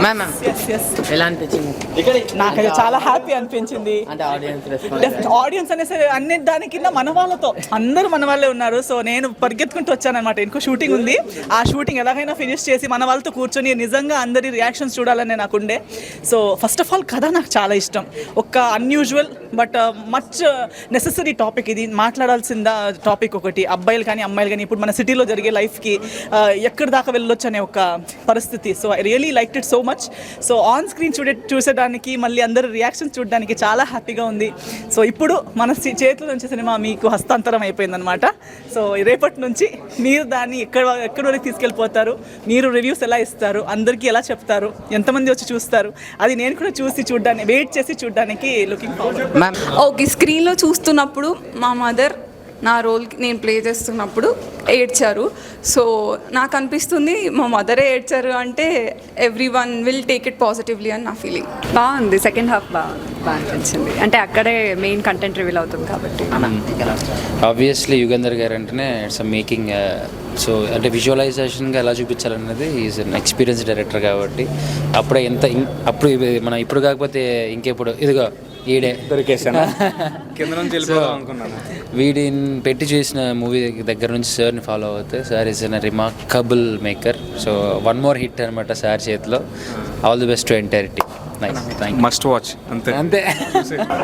Ma'am ఎలా అనిపించింది? నాకైతే చాలా హ్యాపీ అనిపించింది. అంటే ఆడియన్స్ అనేసి అన్ని దానికింద మన వాళ్ళతో అందరూ మన వాళ్ళే ఉన్నారు. సో నేను పరిగెత్తుకుంటూ వచ్చానమాట. ఇంకో షూటింగ్ ఉంది, ఆ షూటింగ్ ఎలాగైనా ఫినిష్ చేసి మన వాళ్ళతో కూర్చొని నిజంగా అందరి రియాక్షన్స్ చూడాలని నాకు ఉండే. సో ఫస్ట్ ఆఫ్ ఆల్ కథ నాకు చాలా ఇష్టం. ఒక unusual but much necessary topic ఇది. మాట్లాడాల్సిన టాపిక్ ఒకటి, అబ్బాయిలు కానీ అమ్మాయిలు కానీ ఇప్పుడు మన సిటీలో జరిగే లైఫ్కి ఎక్కడి దాకా వెళ్ళొచ్చు అనే ఒక పరిస్థితి. So I really like it so much. So on screen చూసేదానికి మళ్ళీ అందరి రియాక్షన్స్ చూడడానికి చాలా హ్యాపీగా ఉంది. సో ఇప్పుడు మన చేతిలో నుంచి సినిమా మీకు హస్తాంతరం అయిపోయిందనమాట. సో రేపటి నుంచి మీరు దాన్ని ఎక్కడి వరకు తీసుకెళ్ళిపోతారు, మీరు రివ్యూస్ ఎలా ఇస్తారు, అందరికీ ఎలా చెప్తారు, ఎంతమంది వచ్చి చూస్తారు, అది నేను కూడా చూసి చూడడానికి వెయిట్ చేసి చూడడానికి లుకింగ్ ఫార్వర్డ్. ఓకే, స్క్రీన్లో చూస్తున్నప్పుడు మా మదర్ నా రోల్కి నేను ప్లే చేస్తున్నప్పుడు ఏడ్చారు. సో నాకు అనిపిస్తుంది మా మదరే ఏడ్చారు అంటే every one will take it positively అని నా ఫీలింగ్. బాగుంది, సెకండ్ హాఫ్ బాగా అనిపించింది. అంటే అక్కడే మెయిన్ కంటెంట్ రివీల్ అవుతుంది కాబట్టి. ఆబ్వియస్లీ యుగంధర్ గారు అంటేనే ఇట్స్ మేకింగ్. సో అంటే విజువలైజేషన్గా ఎలా చూపించాలన్నది ఈజ్ అన్ ఎక్స్పీరియన్స్ డైరెక్టర్ కాబట్టి అప్పుడే అప్పుడు మనం ఇప్పుడు కాకపోతే ఇంకెప్పుడు ఇదిగో ఈడే దొరికేసాను కింద నుంచి వెళ్ళిపోదాం అనుకున్నాను. వీడిని పెట్టి చూసిన మూవీ దగ్గర నుంచి సార్ని ఫాలో అవుతే sir is an remarkable maker. So one more hit అనమాట సార్ చేతిలో. All the best to entire team. Must watch అంతే అంతే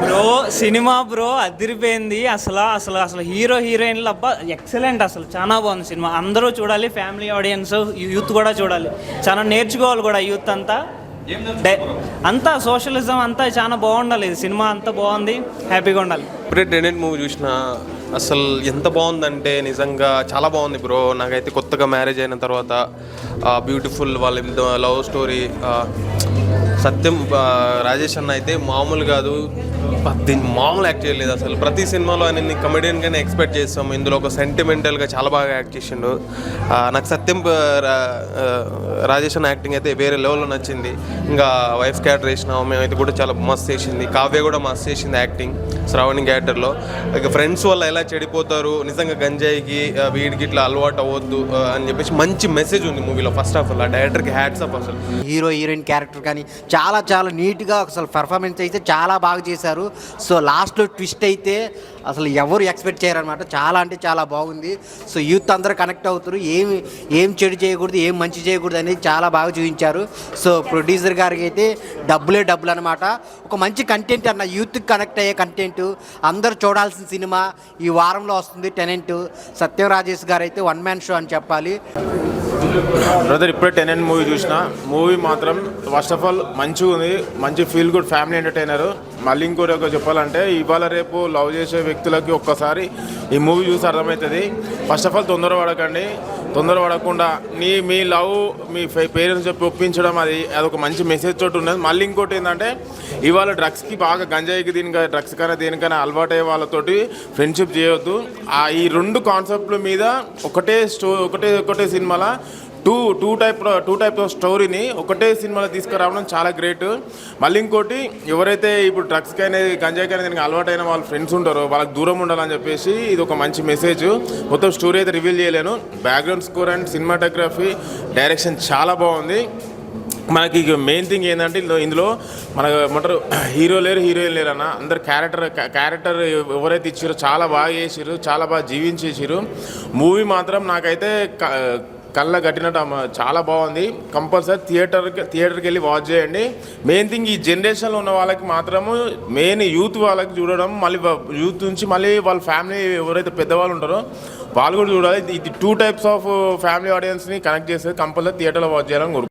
బ్రో. సినిమా బ్రో అదిరిపోయింది అసలు అసలు అసలు హీరో హీరోయిన్లు అబ్బా ఎక్సలెంట్. అసలు చాలా బాగుంది సినిమా. అందరూ చూడాలి, ఫ్యామిలీ ఆడియన్స్, యూత్ కూడా చూడాలి. చాలా నేర్చుకోవాలి కూడా యూత్ అంతా. అంతా సోషలిజం అంతా చాలా బాగుండాలి. సినిమా అంతా బాగుంది, హ్యాపీగా ఉండాలి. ఇప్పుడే టెనెంట్ మూవీ చూసిన అసలు ఎంత బాగుందంటే నిజంగా చాలా బాగుంది బ్రో. నాకైతే కొత్తగా మ్యారేజ్ అయిన తర్వాత బ్యూటిఫుల్ వాళ్ళ లవ్ స్టోరీ. సత్యం రాజేష్ అన్న అయితే మామూలు కాదు, దీన్ని మామూలు యాక్ట్ చేయలేదు అసలు. ప్రతి సినిమాలో ఆయన కమెడియన్గానే ఎక్స్పెక్ట్ చేస్తాము, ఇందులో ఒక సెంటిమెంటల్గా చాలా బాగా యాక్ట్ చేసిండు. నాకు సత్యం రాజేష్ అన్న యాక్టింగ్ అయితే వేరే లెవెల్లో నచ్చింది. ఇంకా వైఫ్ క్యారెక్టర్ వేసినాము మేమైతే కూడా చాలా మస్తు చేసింది. కావ్య కూడా మస్తు చేసింది యాక్టింగ్ శ్రావణి క్యారెక్టర్లో. ఇక ఫ్రెండ్స్ వల్ల ఎలా చెడిపోతారు, నిజంగా గంజాయికి వీడికి ఇట్లా అలవాటు అవ్వద్దు అని చెప్పేసి మంచి మెసేజ్ ఉంది మూవీలో. ఫస్ట్ ఆఫ్ ఆల్ ఆ డైరెక్టర్కి హ్యాట్స్ ఆఫ్. అసలు హీరో హీరోయిన్ క్యారెక్టర్ కానీ చాలా చాలా నీట్గా అసలు పెర్ఫార్మెన్స్ అయితే చాలా బాగా చేశారు. సో లాస్ట్లో ట్విస్ట్ అయితే అసలు ఎవరు ఎక్స్పెక్ట్ చేయరనమాట. చాలా అంటే చాలా బాగుంది. సో యూత్ అందరూ కనెక్ట్ అవుతారు. ఏం చెడు చేయకూడదు, ఏం మంచి చేయకూడదు అనేది చాలా బాగా చూపించారు. సో ప్రొడ్యూసర్ గారికి అయితే డబ్బులే డబ్బులు అనమాట. ఒక మంచి కంటెంట్ అన్న, యూత్కి కనెక్ట్ అయ్యే కంటెంట్, అందరూ చూడాల్సిన సినిమా ఈ వారంలో వస్తుంది టెనెంట్. సత్యం రాజేష్ గారు అయితే వన్ మ్యాన్ షో అని చెప్పాలి. బ్రదర్ ఇప్పుడే టెనెంట్ మూవీ చూసిన. మూవీ మాత్రం ఫస్ట్ ఆఫ్ ఆల్ మంచిగా ఉంది, మంచి ఫీల్ గుడ్ ఫ్యామిలీ ఎంటర్టైనర్. మళ్ళీ ఇంకోటి చెప్పాలంటే ఇవాళ రేపు లవ్ చేసే వ్యక్తులకి ఒక్కసారి ఈ మూవీ చూసి అర్థమవుతుంది. ఫస్ట్ ఆఫ్ ఆల్ తొందరపడకుండా మీ లవ్ మీ పేరెంట్స్ చెప్పి ఒప్పించడం అదొక మంచి మెసేజ్ తోటి ఉన్నది. మళ్ళీ ఇంకోటి ఏంటంటే ఇవాళ డ్రగ్స్కి బాగా గంజాయికి డ్రగ్స్ కన్నా దేనికైనా అలవాటయ్యే వాళ్ళతోటి ఫ్రెండ్షిప్ చేయవద్దు. ఈ రెండు కాన్సెప్ట్ల మీద ఒకటే సినిమాలో టూ టైప్ ఆఫ్ స్టోరీని ఒకటే సినిమాలో తీసుకురావడం చాలా గ్రేట్. మళ్ళీ ఇంకోటి ఎవరైతే ఇప్పుడు డ్రగ్స్కి అనేది గంజాయికి అనేది దీనికి అలవాటైన వాళ్ళ ఫ్రెండ్స్ ఉంటారో వాళ్ళకి దూరం ఉండాలని చెప్పేసి ఇది ఒక మంచి మెసేజ్. మొత్తం స్టోరీ అయితే రివీల్ చేయలేను. Background score and cinematography direction చాలా బాగుంది. మనకి మెయిన్ థింగ్ ఏంటంటే ఇందులో మనకు హీరో లేరు హీరోయిన్ లేరు అన్న, అందరు క్యారెక్టర్ ఎవరైతే ఇచ్చారో చాలా బాగా చేసిర్రు, చాలా బాగా జీవించేసారు. మూవీ మాత్రం నాకైతే కళ్ళ కట్టినట్టు చాలా బాగుంది. కంపల్సరీ థియేటర్కి వెళ్ళి వాచ్ చేయండి. మెయిన్ థింగ్ ఈ జనరేషన్లో ఉన్న వాళ్ళకి మాత్రము మెయిన్ యూత్ వాళ్ళకి చూడడం, మళ్ళీ యూత్ నుంచి మళ్ళీ వాళ్ళ ఫ్యామిలీ ఎవరైతే పెద్దవాళ్ళు ఉంటారో వాళ్ళు కూడా చూడాలి. ఇది టూ టైప్స్ ఆఫ్ ఫ్యామిలీ ఆడియన్స్ని కనెక్ట్ చేస్తే కంపల్సరీ థియేటర్లో వాచ్ చేయాలని కోరుకుంటున్నాను.